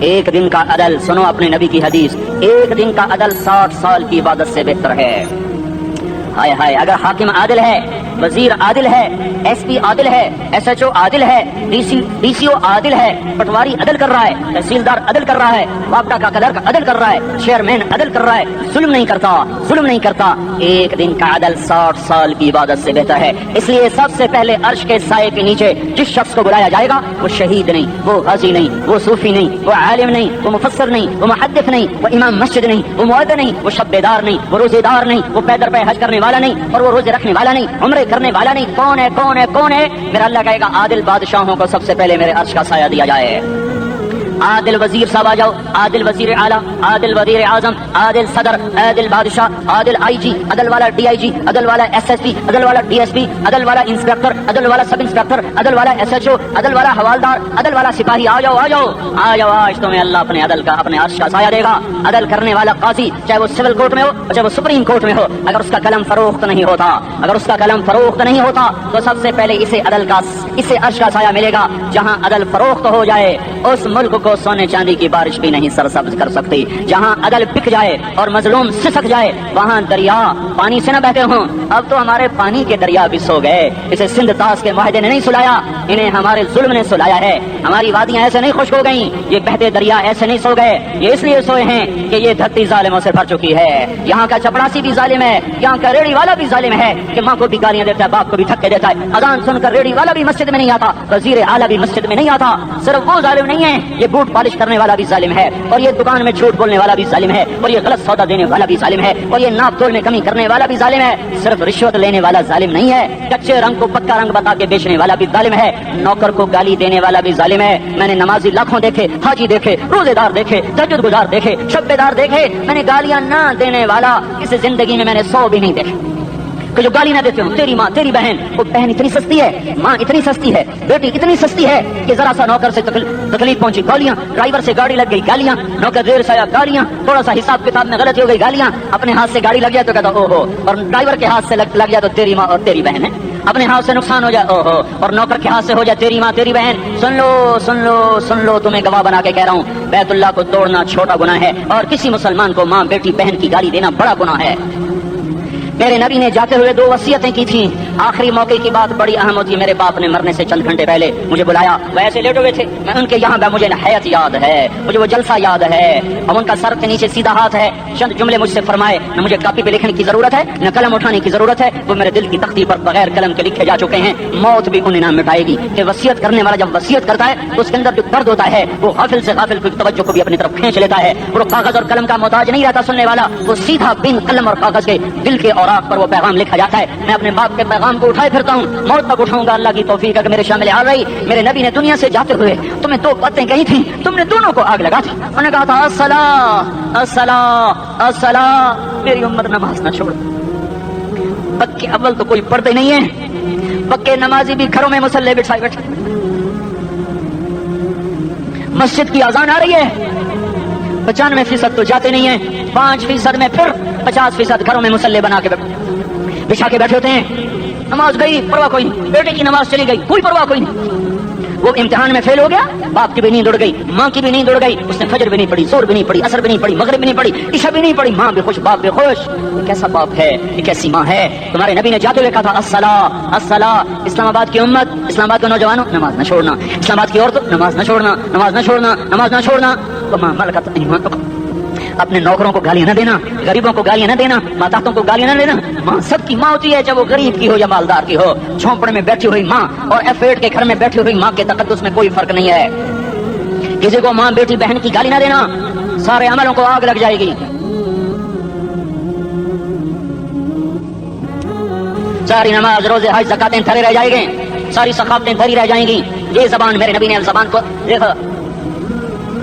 ایک دن کا عدل، سنو اپنے نبی کی حدیث، ایک دن کا عدل 60 سال کی عبادت سے بہتر ہے۔ ہائے ہائے، اگر حاکم عادل ہے، وزیر عادل ہے، ایس پی عادل ہے، ایس ایچ او عادل ہے، ڈی سی او عادل ہے، پٹواری عدل کر رہا ہے، تحصیلدار عدل کر رہا ہے، وابڈا کا کلرک عدل کر رہا ہے، چیئرمین عدل کر رہا ہے، ظلم نہیں کرتا، ایک دن کا عدل 60 سال کی عبادت سے بہتر ہے۔ اس لیے سب سے پہلے عرش کے سائے کے نیچے جس شخص کو بلایا جائے گا وہ شہید نہیں، وہ غازی نہیں، وہ صوفی نہیں، وہ عالم نہیں، وہ مفسر نہیں، وہ محدث نہیں، وہ امام مسجد نہیں، وہ مؤذن نہیں، وہ شب بیدار نہیں، وہ روزے دار نہیں، وہ پیدر پہ حج کرنے والا نہیں، اور وہ روزے رکھنے والا نہیں، عمرے کرنے والا نہیں۔ کون ہے؟ میرا اللہ کہے گا عادل بادشاہوں کو سب سے پہلے میرے عرش کا سایہ دیا جائے۔ عادل وزیر صاحب آ جاؤ، عادل وزیر اعلیٰ، عادل وزیر اعظم، عادل صدر، عادل بادشاہ، عادل آئی جی، عدل والا ڈی آئی جی، عدل والا ایس ایس پی، عدل والا ڈی ایس پی، عدل والا انسپیکٹر، عدل والا سب انسپیکٹر، عدل والا ایس ایچ او، عدل والا حوالدار، عدل والا سپاہی، آ جاؤ آج تمہیں اللہ اپنے عدل کا، اپنے عرش کا سایہ دے گا۔ عدل کرنے والا قاضی، چاہے وہ سول کورٹ میں ہو چاہے وہ سپریم کورٹ میں ہو، اگر اس کا قلم فروخت نہیں ہوتا تو سب سے پہلے اسے عرش کا سایہ ملے گا۔ جہاں عدل فروخت ہو جائے اس ملک کو سونے چاندی کی بارش بھی نہیں سرسبز کر سکتی۔ جہاں عدل بک جائے اور مظلوم سسک جائے وہاں دریا پانی سے نہ بہتے ہوں۔ اب تو ہمارے پانی کے دریا بھی سو گئے، اسے سندھ طاس کے معاہدے نے نہیں سلایا، انہیں ہمارے ظلم نے سلایا ہے۔ ہماری وادیاں ایسے نہیں خشک ہو گئیں، یہ بہتے دریا ایسے نہیں سو گئے، یہ اس لیے سوئے ہیں کہ یہ دھرتی ظالموں سے بھر چکی ہے۔ یہاں کا چپڑاسی بھی ظالم ہے، یہاں کا ریڑھی والا بھی ظالم ہے کہ ماں کو بھی گالیاں دیتا ہے، باپ کو بھی دھکے دیتا ہے۔ اذان سن کر ریڑھی والا بھی مسجد میں نہیں آتا، وزیر اعلیٰ بھی مسجد میں نہیں آتا۔ صرف وہ ظالم نہیں ہے، یہ بوٹ پالش کرنے والا بھی ظالم ہے، اور یہ دکان میں جھوٹ بولنے والا بھی ظالم ہے، اور یہ غلط سودا دینے والا بھی ظالم ہے، اور یہ ناپ تول میں کمی کرنے والا بھی ظالم ہے۔ صرف رشوت لینے والا ظالم نہیں ہے، کچے رنگ کو پکا رنگ بتا کے بیچنے والا بھی ظالم ہے، نوکر کو گالی دینے والا بھی ظالم ہے۔ میں نے نمازی لاکھوں دیکھے، حاجی دیکھے، روزے دار دیکھے، تہجد گزار دیکھے، شب بیدار دیکھے، میں نے گالیاں نہ دینے والا اس زندگی میں نے 100 بھی نہیں دیکھے کہ جو گالی نہ دیتے ہوں۔ تیری ماں، تیری بہن، وہ بہن اتنی سستی ہے، ماں اتنی سستی ہے، بیٹی اتنی سستی ہے کہ ذرا سا نوکر سے تکلیف پہنچی گالیاں، ڈرائیور سے گاڑی لگ گئی گالیاں، نوکر دیر سے آیا گالیاں، تھوڑا سا حساب کتاب میں غلطی ہو گئی گالیاں، اپنے ہاتھ سے گاڑی لگ جائے تو کہتا او ہو، اور ڈرائیور کے ہاتھ سے لگ جائے تو تیری ماں اور تیری بہن ہے، اپنے ہاتھ سے نقصان ہو جائے او ہو، اور نوکر کے ہاتھ سے ہو جائے تیری ماں تیری بہن۔ سن لو تمہیں گواہ بنا کے کہہ رہا ہوں، بیت اللہ کو توڑنا چھوٹا گناہ ہے، اور کسی مسلمان کو ماں بیٹی بہن کی گالی دینا بڑا گناہ ہے۔ میرے نبی نے جاتے ہوئے 2 وصیتیں کی تھیں، آخری موقع کی بات بڑی اہم ہوتی ہے۔ میرے باپ نے مرنے سے چند گھنٹے پہلے مجھے بلایا، وہ ایسے لیٹے ہوئے تھے، میں ان کے یہاں گیا، مجھے حیات یاد ہے، مجھے وہ جلسہ یاد ہے، اب ان کا سر کے نیچے سیدھا ہاتھ ہے، چند جملے مجھ سے فرمائے، نہ مجھے کاپی پہ لکھنے کی ضرورت ہے نہ قلم اٹھانے کی ضرورت ہے، وہ میرے دل کی تختی پر بغیر قلم کے لکھے جا چکے ہیں، موت بھی انہیں نہ مٹائے گی کہ وصیت کرنے والا جب وصیت کرتا ہے تو اس کے اندر جو درد ہوتا ہے وہ غافل سے غافل کی توجہ کو بھی اپنی طرف کھینچ لیتا ہے، وہ کاغذ اور قلم کا محتاج نہیں رہتا سننے والا، وہ سیدھا بن قلم اور کاغذ کے دل کے اوراق پر وہ پیغام لکھا جاتا ہے۔ میں اپنے باپ کے پیغام کو اٹھائے پھرتا ہوں، موت تک اٹھاؤں گا، اللہ کی توفیق ہے کہ میرے شامل آ رہی۔ میرے نبی نے دنیا سے جاتے ہوئے تمہیں 2 باتیں کہی تھیں، تم نے دونوں کو آگ لگا تھی، انہوں نے کہا تھا الصلاۃ، میری امت نماز نہ چھوڑ۔ پکے اول تو کوئی پڑھتے نہیں ہیں، پکے نمازی بھی گھروں میں مصلی بٹھائے بیٹھے، مسجد کی اذان آ رہی ہے، 95% تو جاتے نہیں ہیں، 5% میں پھر 50% گھروں میں مصلی بنا کے بچھا کے بیٹھے ہوتے ہیں۔ نماز گئی پرواہ کوئی نہیں، بیٹے کی نماز چلی گئی کوئی پرواہ کوئی نہیں، وہ امتحان میں فیل ہو گیا، باپ کی بھی نیند اڑ گئی، ماں کی بھی نیند اڑ گئی، اس نے فجر بھی نہیں پڑھی، ظہر بھی نہیں پڑھی، عصر بھی نہیں پڑھی، مغرب بھی نہیں پڑھی، عشاء بھی نہیں پڑھی، ماں بھی خوش باپ بھی خوش۔ یہ کیسا باپ ہے، یہ کیسی ماں ہے؟ تمہارے نبی نے جاتے ہوئے کہا تھا الصلاۃ، اسلام آباد کی امت، اسلام آباد کے نوجوانوں نماز نہ چھوڑنا، اسلام آباد کی عورتوں نماز نہ چھوڑنا، نماز نہ چھوڑنا، نماز نہ چھوڑنا۔ وما ملکت ایمانکم، اپنے نوکروں کو گالیاں نہ دینا، غریبوں کو گالیاں نہ دینا، ماتحتوں کو گالیاں نہ دینا۔ ماں سب کی ماں ہوتی ہے، چاہے وہ غریب کی ہو یا مالدار کی ہو، جھونپڑے میں بیٹھی ہوئی ماں اور F8 کے گھر میں بیٹھی ہوئی ماں کے تقدس میں کوئی فرق نہیں ہے۔ کسی کو ماں بیٹی بہن کی گالی نہ دینا، سارے عملوں کو آگ لگ جائے گی، ساری نماز روزے حج زکاتیں دھرے رہ جائیں گے، ساری ثقافتیں دھری رہ جائیں گی۔ یہ زبان، میرے نبی نے زبان کو دیکھو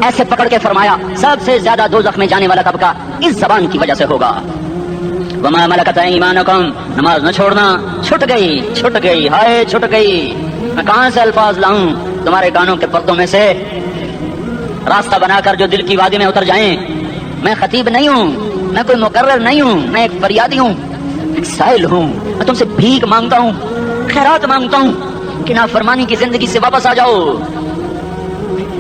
ایسے پکڑ کے فرمایا، سب سے زیادہ دوزخ میں جانے والا طبقہ اس زبان کی وجہ سے ہوگا۔ وما ملکت ایمانکم، نماز نہ چھوڑنا، چھٹ گئی، ہائے چھٹ گئی۔ میں کہاں سے الفاظ لاؤں تمہارے کانوں کے پردوں میں سے، راستہ بنا کر جو دل کی وادی میں اتر جائیں۔ میں خطیب نہیں ہوں، میں کوئی مقرر نہیں ہوں، میں ایک فریادی ہوں، ایک سائل ہوں، میں تم سے بھیک مانگتا ہوں، خیرات مانگتا ہوں کہ نافرمانی کی زندگی سے واپس آ جاؤ۔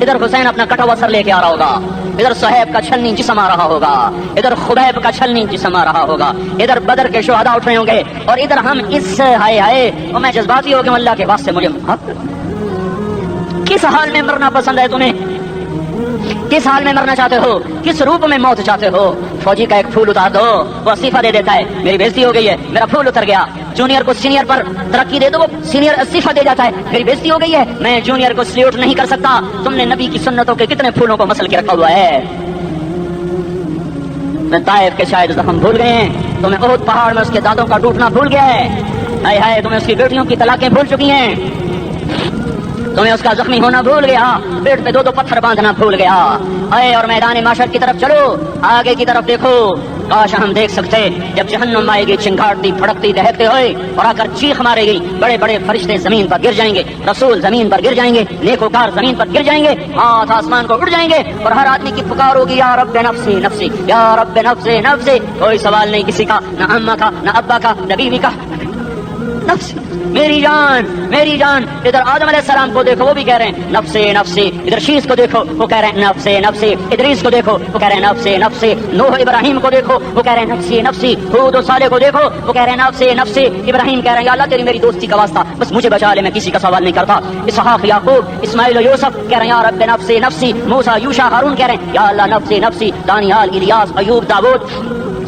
ادھر حسین اپنا کٹا ہوا سر لے کے آ رہا ہوگا، ادھر صہیب کا چھلنی جسم آ رہا ہوگا، ادھر خبیب کا چھلنی جسم آ رہا ہوگا، ادھر بدر کے شہداء اٹھ رہے ہوں گے، اور ادھر ہم اس ہائے ہائے اور میں جذباتی ہو گیا اللہ کے واسطے مجھے کس حال میں مرنا پسند ہے تمہیں؟ کس حال میں مرنا چاہتے ہو؟ کس روپ میں موت چاہتے ہو؟ فوجی کا ایک پھول اتار دو، وہ استعفیٰ دے دیتا ہے، میری بےزتی ہو گئی ہے، میرا پھول اتر گیا۔ جونیئر کو سینئر پر ترقی دے دو، وہ سینئر استعفیٰ دے جاتا ہے، میری بےزتی ہو گئی ہے، میں جونیئر کو سلیوٹ نہیں کر سکتا۔ تم نے نبی کی سنتوں کے کتنے پھولوں کو مسل کے رکھا ہوا ہے؟ میں طائف کے شاید زخم بھول گئے ہیں، تمہیں احد پہاڑ میں اس کے دانتوں کا ٹوٹنا بھول گیا ہے، ہائے ہائے تمہیں اس کی بیٹیوں کی طلاقیں بھول چکی ہیں، تمہیں اس کا زخمی ہونا بھول گیا، پیٹ پہ دو پتھر باندھنا بھول گیا۔ اے اور میدان معاشر کی طرف چلو، آگے کی طرف دیکھو، کاش ہم دیکھ سکتے جب جہنم آئے گی چنگھاڑتی پھڑکتی دہکتے ہوئے اور آ کر چیخ مارے گی، بڑے بڑے فرشتے زمین پر گر جائیں گے، رسول زمین پر گر جائیں گے، نیکوکار زمین پر گر جائیں گے، ہاتھ آسمان کو اڑ جائیں گے، اور ہر آدمی کی پکار ہوگی یا رب نفسی نفسی، یا رب نفسی نفسی۔ کوئی سوال نہیں کسی کا، نہ اماں کا، نہ ابا کا، نہ بیوی کا، نفس میری جان میری جان۔ ادھر آدم علیہ السلام کو دیکھو، وہ بھی کہہ رہے ہیں نفس نفسی، ادھر شیس کو دیکھو وہ کہہ رہے ہیں نفس نفسی، ادریس کو دیکھو وہ کہہ رہے ہیں نفس نفسی، نوح ابراہیم کو دیکھو وہ کہہ رہے ہیں نفس نفسی، ہود و صالح کو دیکھو وہ کہہ رہے ہیں نفس نفسی، ابراہیم کہہ رہے ہیں یا اللہ تیری میری دوستی کا واسطہ بس مجھے بچا لے، میں کسی کا سوال نہیں کرتا۔ اسحاق یعقوب اسماعیل و یوسف کہہ رہے ہیں یا رب نفس نفسی، موسیٰ یوشع ہارون کہہ رہے ہیں یا اللہ نفس نفسی، دانیال الیاس ایوب داؤد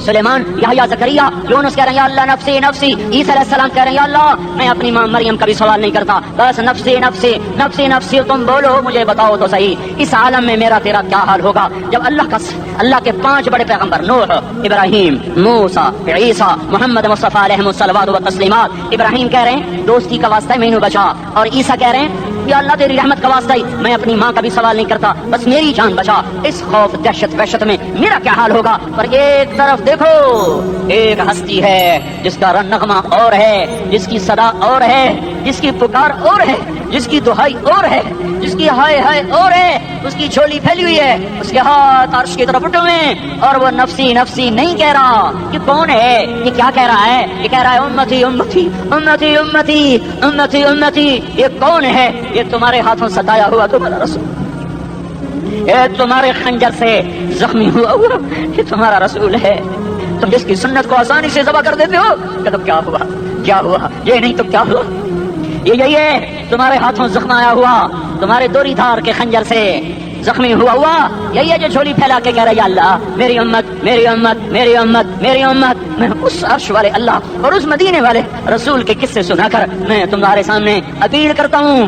سلیمان یحییٰ زکریا یونس کہہ رہے ہیں یا اللہ نفسی نفسی، عیسیٰ علیہ السلام کہہ رہے ہیں یا اللہ میں اپنی ماں مریم کا بھی سوال نہیں کرتا، بس نفسی نفسی نفسی نفسی، تم بولو مجھے بتاؤ تو صحیح اس عالم میں میرا تیرا کیا حال ہوگا جب اللہ کے 5 بڑے پیغمبر نوح، ابراہیم، موسیٰ، عیسیٰ، محمد مصطفیٰ علیہ الصلوات و تسلیمات، ابراہیم کہہ رہے ہیں دوستی کا واسطہ مینوں بچا، اور عیسیٰ کہہ رہے ہیں یا اللہ تیری رحمت کا واسطہ ہی میں اپنی ماں کا بھی سوال نہیں کرتا، بس میری جان بچا۔ اس خوف دہشت وحشت میں میرا کیا حال ہوگا؟ پر ایک طرف دیکھو، ایک ہستی ہے جس کا نغمہ اور ہے، جس کی صدا اور ہے، جس کی پکار اور ہے، جس کی دہائی اور ہے، جس کی ہائے ہائے اور ہے، اس کی جھولی پھیلی ہوئی ہے، اس کے ہاتھ عرش کی طرف اٹھے ہوئے ہیں، اور وہ نفسی نفسی نہیں کہہ رہا۔ یہ کون ہے؟ یہ کیا کہہ رہا ہے؟ یہ کہہ رہا ہے امتی امتی امتی امتی امتی امتی۔ یہ کون ہے؟ یہ تمہارے ہاتھوں ستایا ہوا تمہارا رسول، یہ تمہارے خنجر سے زخمی ہوا یہ تمہارا رسول ہے۔ تم جس کی سنت کو آسانی سے ذبح کر دیتے ہو، کہ تو کیا ہوا کیا ہوا، یہ نہیں تو کیا ہوا، یہی ہے تمہارے ہاتھوں زخم آیا ہوا، تمہارے دوری دھار کے خنجر سے زخمی ہوا، یہی ہے جو جھولی پھیلا کے کہہ رہا ہے یا اللہ میری امت میری امت میری امت میری امت۔ میں اس عرش والے اللہ اور اس مدینے والے رسول کے قصے سنا کر میں تمہارے سامنے اپیل کرتا ہوں،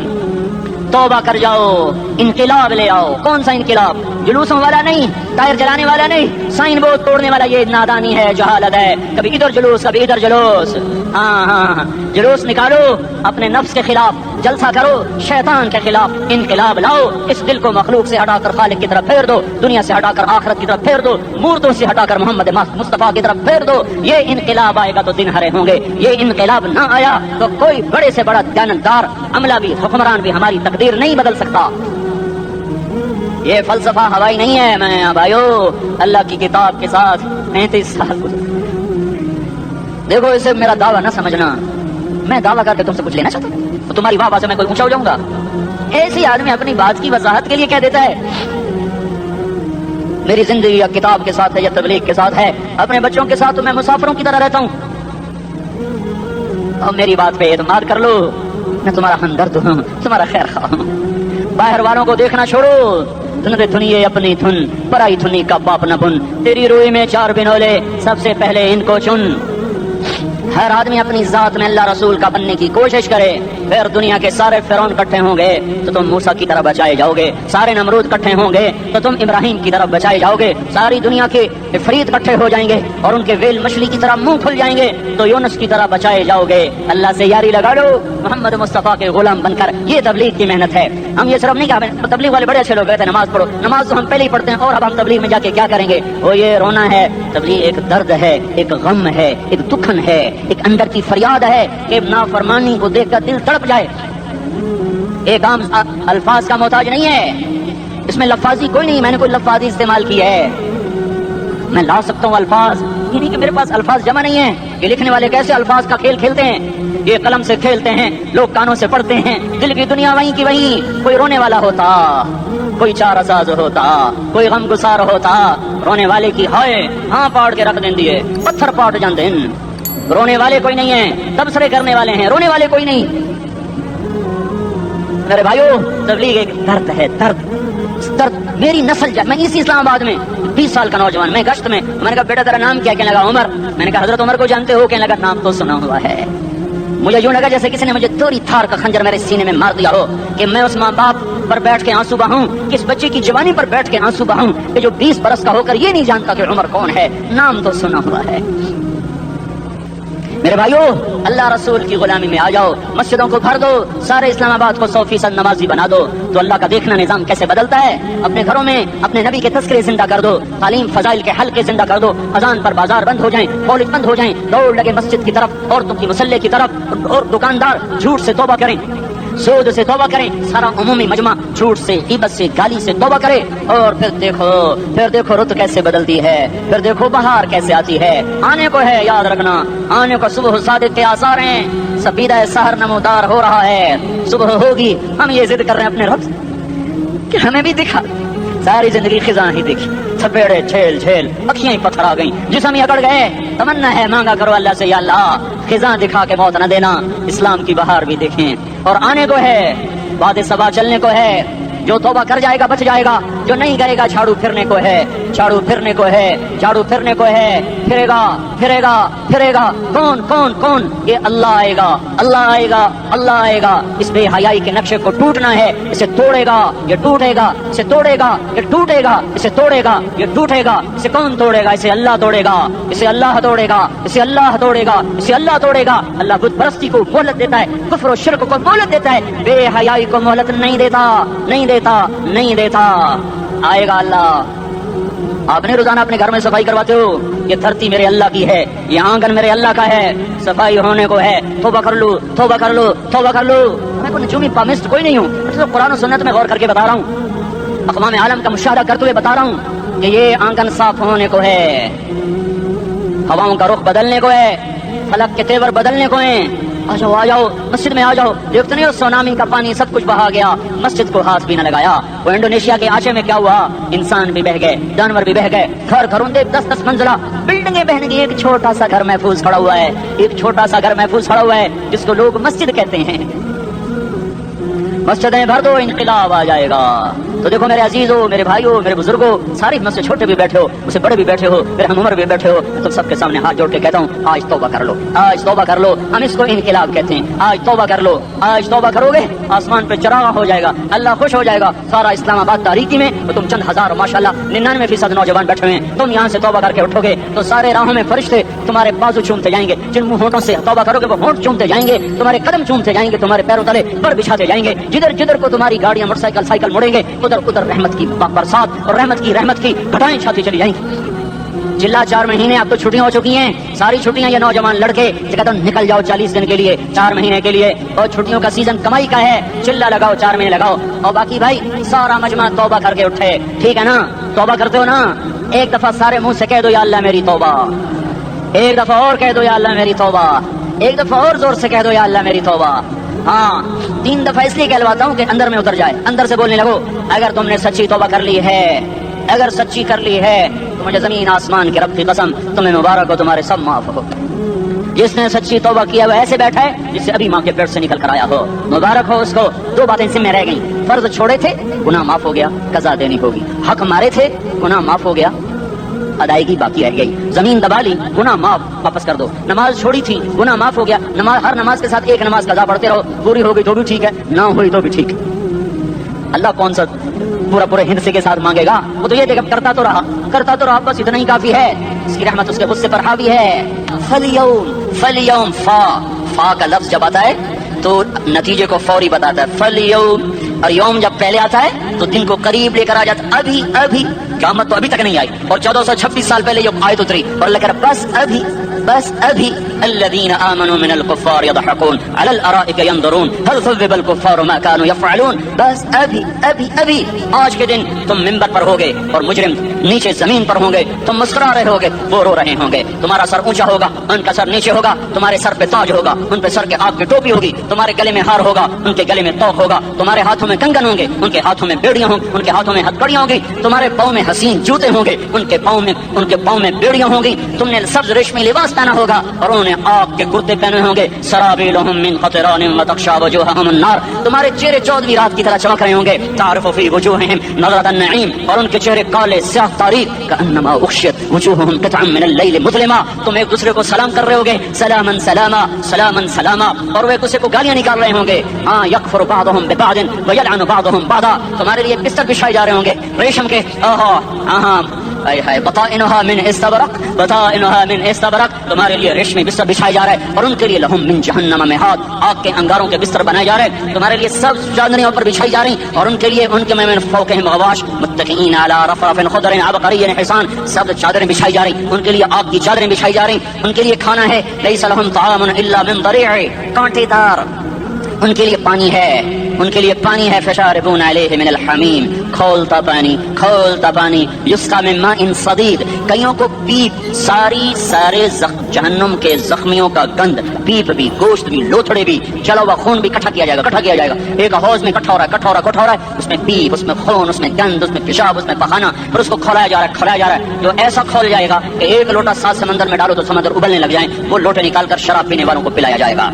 توبہ کر جاؤ، انقلاب لے آؤ۔ کون سا انقلاب؟ جلوسوں والا نہیں، ٹائر جلانے والا نہیں، سائن بورڈ توڑنے والا، یہ نادانی ہے، جہالت ہے، کبھی ادھر جلوس کبھی ادھر جلوس۔ ہاں جلوس نکالو، اپنے نفس کے خلاف جلسہ کرو، شیطان کے خلاف انقلاب لاؤ، اس دل کو مخلوق سے ہٹا کر خالق کی طرف پھیر دو، دنیا سے ہٹا کر آخرت کی طرف پھیر دو، مورتوں سے ہٹا کر محمد مصطفیٰ کی طرف پھیر دو۔ یہ انقلاب آئے گا تو دن ہرے ہوں گے، یہ انقلاب نہ آیا تو کوئی بڑے سے بڑا دیانتدار عملہ بھی حکمران بھی ہماری تقدیر نہیں بدل سکتا۔ یہ فلسفہ ہوائی نہیں ہے۔ میں بھائیو اللہ کی کتاب کے ساتھ 35 سال دیکھو، اسے میرا دعویٰ نہ سمجھنا، میں دعویٰ کر کے تم سے کچھ لینا چاہتا ہوں تو تمہاری واہ سے میں کوئی اونچا ہو جاؤں گا؟ ایسی آدمی اپنی بات کی وضاحت کے لیے کہہ دیتا ہے میری زندگی یا کتاب کے ساتھ ہے یا تبلیغ کے ساتھ ہے، اپنے بچوں کے ساتھ تو میں مسافروں کی طرح رہتا ہوں، اور میری بات پہ اعتماد کر لو، میں تمہارا ہمدرد ہوں، تمہارا خیر خواہ ہوں۔ باہر والوں کو دیکھنا چھوڑو، تن دھنیے اپنی دھن، پرائی دھنی کا باپ نہ بن، تیری روئی میں 4 بنولے، سب سے پہلے ان کو چن۔ ہر آدمی اپنی ذات میں اللہ رسول کا بننے کی کوشش کرے، پھر دنیا کے سارے فرعون اکٹھے ہوں گے تو تم موسیٰ کی طرح بچائے جاؤ گے، سارے نمرود اکٹھے ہوں گے تو تم ابراہیم کی طرف بچائے جاؤ گے، ساری دنیا کے عفریت اکٹھے ہو جائیں گے اور ان کے ویل مچھلی کی طرح منہ کھل جائیں گے تو یونس کی طرح بچائے جاؤ گے۔ اللہ سے یاری لگا لو، محمد مصطفیٰ کے غلام بن کر، یہ تبلیغ کی محنت ہے۔ ہم یہ صرف نہیں کہا تبلیغ والے بڑے اچھے لوگ کہتے ہیں نماز پڑھو، نماز تو ہم پہلے ہی پڑھتے ہیں، اور اب ہم تبلیغ میں جا کے کیا کریں گے؟ وہ یہ رونا ہے، تبلیغ ایک درد ہے، ایک غم ہے، ایک دکھن ہے، ایک اندر کی فریاد ہے کہ نافرمانی کو دیکھ کر دل تڑپ جائے۔ ایک عام الفاظ کا محتاج نہیں ہے، اس میں لفاظی کوئی نہیں، میں نے کوئی لفاظی استعمال کی ہے، میں لا سکتا ہوں الفاظ، یہ نہیں کہ میرے پاس الفاظ جمع نہیں ہیں۔ یہ لکھنے والے کیسے الفاظ کا کھیل کھیلتے ہیں، یہ قلم سے کھیلتے ہیں، لوگ کانوں سے پڑھتے ہیں، دل کی دنیا وہیں کی وہیں۔ کوئی رونے والا ہوتا کوئی چارہ ساز ہوتا، کوئی غم گسار ہوتا، رونے والے کی ہائے ہاں پاڑ کے رکھ دیں دیے، پتھر پاٹ جاندے ہیں۔ رونے والے کوئی نہیں ہیں، تبصرے کرنے والے ہیں، رونے والے کوئی نہیں۔ میرے بھائیو، تبلیغ ایک درد ہے، درد میری نسل میں اسی اسلام آباد میں 20 سال کا نوجوان، میں گشت میں نے کہا بیٹا تیرا نام کیا؟ کہنے لگا عمر۔ میں نے کہا حضرت عمر کو جانتے ہو؟ کہنے لگا نام تو سنا ہوا ہے۔ مجھے یوں لگا جیسے کسی نے مجھے توری تھار کا خنجر میرے سینے میں مار دیا ہو، کہ میں اس ماں باپ پر بیٹھ کے آنسو بہاؤں، کس بچے کی جوانی پر بیٹھ کے آنسو بہاؤں کہ جو 20 برس کا ہو کر یہ نہیں جانتا کہ عمر کون ہے، نام تو سنا ہوا ہے۔ میرے بھائیو، اللہ رسول کی غلامی میں آ جاؤ، مسجدوں کو بھر دو، سارے اسلام آباد کو 100% نمازی بنا دو، تو اللہ کا دیکھنا نظام کیسے بدلتا ہے۔ اپنے گھروں میں اپنے نبی کے تذکرے زندہ کر دو، تعلیم فضائل کے حلقے زندہ کر دو، اذان پر بازار بند ہو جائیں، کالج بند ہو جائیں، دوڑ لگے مسجد کی طرف، عورتوں کی مصلے کی طرف، اور دکاندار جھوٹ سے توبہ کریں، سود سے توبہ کریں، سارا عمومی مجمع جھوٹ سے، غیبت سے، گالی سے توبہ کرے، اور پھر دیکھو رت کیسے بدلتی ہے، پھر دیکھو بہار کیسے آتی ہے۔ آنے کو ہے، یاد رکھنا، آنے کو صبح صادق کے آثار ہیں، سپیدہ سحر نمودار ہو رہا ہے، صبح ہوگی۔ ہم یہ ضد کر رہے ہیں اپنے رب کہ ہمیں بھی دکھا، ساری زندگی خزاں ہی دیکھی، تھپیڑے جھیل اکھیاں ہی پتھر آ گئیں، جسم ہی اکڑ گئے۔ تمنا ہے مانگا کرو اللہ سے، یا اللہ خزاں دکھا کے موت نہ دینا، اسلام کی بہار بھی دیکھیں۔ اور آنے کو ہے، بعد صبا چلنے کو ہے، جو توبہ کر جائے گا بچ جائے گا، جو نہیں کرے گا جھاڑو پھرنے کو ہے، جھاڑو پھرنے کو ہے، جھاڑو پھرنے کو ہے، پھرے گا کون؟ یہ اللہ آئے گا، اللہ آئے گا۔ اس بے حیائی کے نقشے کو ٹوٹنا ہے، اسے توڑے گا، یہ ٹوٹے گا، اسے توڑے گا، یہ ٹوٹے گا، اسے توڑے گا، یہ ٹوٹے گا۔ اسے کون توڑے گا؟ اسے اللہ توڑے گا، اسے اللہ توڑے گا، اسے اللہ توڑے گا، اسے اللہ توڑے گا۔ اللہ بت پرستی کو مہلت دیتا ہے، کفر و شرک کو مہلت دیتا ہے، بے حیائی کو مہلت نہیں دیتا۔ آئے گا اللہ۔ آپ نے روزانہ اپنے گھر میں صفائی کرواتے ہو، یہ دھرتی میرے اللہ کی ہے، یہ آنگن میرے اللہ کا ہے، صفائی ہونے کو ہے، توبہ کر لو۔ میں کوئی نجومی پامسٹ کوئی نہیں ہوں، میں قرآن و سنت میں غور کر کے بتا رہا ہوں، اقوام عالم کا مشاہدہ کرتے ہوئے بتا رہا ہوں کہ یہ آنگن صاف ہونے کو ہے، ہواؤں کا رخ بدلنے کو ہے، فلک کے تیور بدلنے کو ہیں۔ آ جاؤ مسجد میں آ جاؤ، دیکھتے نہیں ہو سونامی کا پانی سب کچھ بہا گیا، مسجد کو ہاتھ بھی نہ لگایا۔ وہ انڈونیشیا کے آچے میں کیا ہوا؟ انسان بھی بہ گئے، جانور بھی بہ گئے، گھروں دے 10 منزلہ بلڈنگیں بہنے کی، ایک چھوٹا سا گھر محفوظ کھڑا ہوا ہے، جس کو لوگ مسجد کہتے ہیں۔ مسجدیں بھر دو، انقلاب آ جائے گا۔ تو دیکھو میرے عزیزو، میرے بھائیو، میرے بزرگوں، ساری مجھ سے چھوٹے بھی بیٹھے ہو، مجھ سے بڑے بھی بیٹھے ہو، میرے ہم عمر بھی بیٹھے ہو، تم سب کے سامنے ہاتھ جوڑ کے کہتا ہوں آج توبہ کر لو۔ ہم اس کو انقلاب کہتے ہیں، آج توبہ کر لو۔ آج توبہ کرو گے، آسمان پہ چراغ ہو جائے گا، اللہ خوش ہو جائے گا۔ سارا اسلام آباد تاریکی میں تو تم چند ہزار، ماشاءاللہ 99% نوجوان بیٹھے ہوئے ہیں، تم یہاں سے توبہ کر کے اٹھو گے تو سارے راہوں میں فرشتے تمہارے بازو چومتے جائیں گے، جن منہ ہونٹوں سے توبہ کرو گے وہ ہونٹ چومتے جائیں گے، تمہارے قدم چومتے جائیں گے، تمہارے پیروں تلے پر بچھاتے جائیں گے، جدھر کو تمہاری گاڑیاں موٹر سائیکل مڑیں گے، ادھر رحمت کی برسات اور رحمت کی گھٹائیں چھاتی چلی جائیں گی۔ چلا 4 مہینے، اب تو چھٹیاں ہو چکی ہیں، ساری چھٹیاں یہ نوجوان لڑکے کہتے ہیں نکل جاؤ 40 دن کے لیے، 4 مہینے کے لیے، اور چھٹیوں کا سیزن کمائی کا ہے، چلا لگاؤ 4 مہینے لگاؤ، اور باقی بھائی سارا مجمع توبہ کر کے اٹھے، ٹھیک ہے نا؟ توبہ کرتے ہو نا؟ ایک دفعہ سارے منہ سے کہہ دو یا اللہ میری توبہ، ایک دفعہ اور کہہ دو یا اللہ میری توبہ، ایک دفعہ اور زور سے کہہ دو یا اللہ میری توبہ۔ ہاں 3 دفعہ اس لیے کہلواتا ہوں کہ اندر میں اتر جائے، اندر سے بولنے لگو اگر تم نے سچی توبہ کر لی ہے، اگر سچی کر لی ہے تو مجھے زمین آسمان کے رب کی قسم تمہیں مبارک ہو، تمہارے سب معاف ہو۔ جس نے سچی توبہ کیا وہ ایسے بیٹھا ہے جس سے ابھی ماں کے پیٹ سے نکل کر آیا ہو، مبارک ہو اس کو۔ 2 باتیں ذمہ میں رہ گئیں، فرض چھوڑے تھے گناہ معاف ہو گیا، قضا دینی ہوگی، حق مارے تھے گناہ معاف ہو گیا، ادائیگی باقی رہ گئی، زمین دبا لی گناہ معاف، واپس کر دو، نماز چھوڑی تھی گناہ معاف ہو گیا، ہر نماز کے ساتھ ایک نماز قضا پڑھتے رہو، پوری ہو گئی تو بھی ٹھیک ہے، نہ ہوئی تو بھی ٹھیک۔ اللہ کون سا پورے ہند سے کے ساتھ مانگے گا؟ وہ تو یہ دیکھ کرتا تو رہا، بس اتنا ہی کافی ہے، اس کی رحمت اس کے غصے پر حاوی ہے۔ فلیوم فا کا لفظ جب آتا ہے تو نتیجے کو فوری بتاتا ہے، فلیوم، اور یوم جب پہلے آتا ہے تو دن کو قریب لے کر آ جاتا، ابھی قیامت تو ابھی تک نہیں آئی، اور 1426 سال پہلے جو آیت اتری، اور اللہ کہہ رہا بس ابھی الذين آمنوا من الكفار يضحكون على الارائك ينظرون هل ثوب الكفار ما كانوا يفعلون، بس ابھی آج کے دن تم منبر پر ہوگے اور مجرم نیچے زمین پر ہوں گے، تم مسکرا رہے ہوگے وہ رو رہے ہوں گے، تمہارا سر اونچا ہوگا، ان کا سر نیچے ہوگا، تمہارے سر پہ تاج ہوگا، ان پہ سر کے آگ کی ٹوپی ہوگی، تمہارے گلے میں ہار ہوگا، ان کے گلے میں توق ہوگا، تمہارے ہاتھوں میں کنگن ہوں گے، ان کے ہاتھوں میں بیڑیاں ہوں گی، ان کے ہاتھوں میں ہتھکڑیاں ہوں گی، تمہارے پاؤں میں حسین جوتے ہوں گے، ان کے پاؤں میں بیڑیاں ہوں گی، تم نے سبز ریشمی لباس پہنا ہوگا اور انہوں نے آگ کے کرتے پہنے ہوں گے، سرابیلہم من قطران وتغشی وجوہہم النار، تمہارے چہرے 14ویں رات کی طرح چمک رہے ہوں گے، تعرف فی وجوہہم نظرۃ النعیم، اور ان کے چہرے کالے سیاہ تاریک، کانما اغشیت وجوہہم قطعا من اللیل مظلما، تم ایک دوسرے کو سلام کر رہے ہوگے، سلاما سلاما سلاما سلاما، اور وہ ایک دوسرے کو گالیاں نکال رہے ہوں گے، ہاں یکفر بعضهم ببعض ویلعن بعضهم بعضا، تمہارے لیے بستر بچھائے جا رہے ہوں گے ریشم کے، بطائنها من استبرق، بطائنها من استبرق، تمہارے لیے ریشمی بستر بچھائے جا رہے ہیں، اور ان کے لیے لہم من جہنم مہاد، آگ کے انگاروں کے بستر بنائے جا رہے ہیں، تمہارے لیے سب چادریں اوپر بچھائی جا رہی، اور ان کے لیے ان کے من فوقہم غواش متکئین علی رفرف خضر عبقری حسان، سب چادریں بچھائی جا رہی، ان کے لیے آگ کی چادریں بچھائی جا رہی، ان کے لیے کھانا ہے، لیس لہم طعام الا من ضریع، کانٹے دار، ان کے لیے پانی ہے، ان کے لیے پانی ہے، فشاربون علیہ من الحمیم، کھولتا پانی، یسقا من ماء صدید، کئیوں کو پیپ، سارے جہنم کے زخمیوں کا گند، پیپ بھی، گوشت بھی، لوتھڑے بھی، جلا ہوا خون بھی اکٹھا کیا جائے گا، ایک حوض میں اکٹھا ہو رہا ہے، اس میں پیپ، اس میں خون، اس میں گند، اس میں پیشاب، اس میں پخانا، پھر اس کو کھولایا جا رہا ہے، جو ایسا کھول جائے گا کہ ایک لوٹا 7 سمندر میں ڈالو تو سمندر ابلنے لگ جائیں، وہ لوٹے نکال کر شراب پینے والوں کو پلایا جائے گا،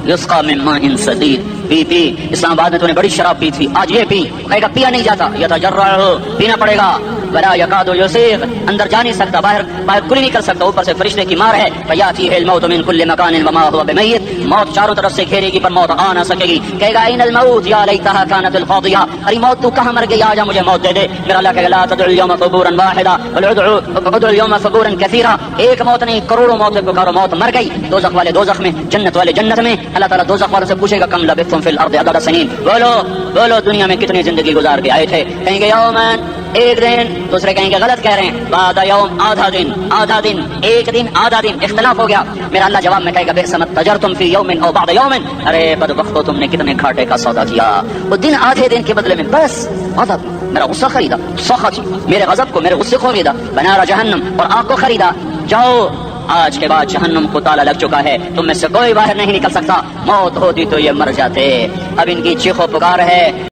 یسقا من ماء صدید، پی اسلام آباد میں تو نے بڑی شراب پی تھی، آج یہ پی، کہے گا پیا نہیں جاتا، یتجرعہ، پینا پڑے گا، ولا یکاد یسیغ، اندر جا نہیں سکتا، باہر کلی نہیں کر سکتا، اوپر سے فرشتے کی مار ہے، فیاتیہ الموت من کل مکان وما هو بمیت، موت چاروں طرف سے گھیرے گی پر موت آ نہ سکے گی، کہے گا این الموت یا لیتہا کانت القاضیہ، ارے موت تو کہاں مر گئی، آجا مجھے موت دے دے، میرا اللہ کہے گا لا تدعوا اليوم ثبورا واحدا بل ادعوا اليوم ثبورا كثيرا، ایک موت نہیں کروڑوں موتیں پکارو، موت مر گئی، دوزخ والے دوزخ میں، جنت والے جنت میں، اللہ تعالیٰ دوزخ والوں سے پوچھے گا کم لبثتم فی الارض عدد سنین، بولو دنیا میں کتنی زندگی گزار کے آئے تھے، کہیں گے یومن، ایک دن، دوسرے کہیں گے غلط کہہ رہے ہیں، بعد یوم، آدھا دن، ایک دن، آدھا دن، اختلاف ہو گیا، میرا اللہ جواب میں کہے گا بئس ما تجرتم فی یوم او بعد یوم، ارے بدبختو تم نے کتنے گھاٹے کا سودا کیا، وہ دن آدھے دن کے بدلے میں بس آدھا دن، میرا غصہ خریدا، سخط، میرے غضب کو، میرے غصے کو خریدا، بنار جہنم، اور آگ کو خریدا، جاؤ، آج کے بعد جہنم کو تالا لگ چکا ہے، تم میں سے کوئی باہر نہیں نکل سکتا، موت ہوتی تو یہ مر جاتے، اب ان کی چیخو پکار ہے،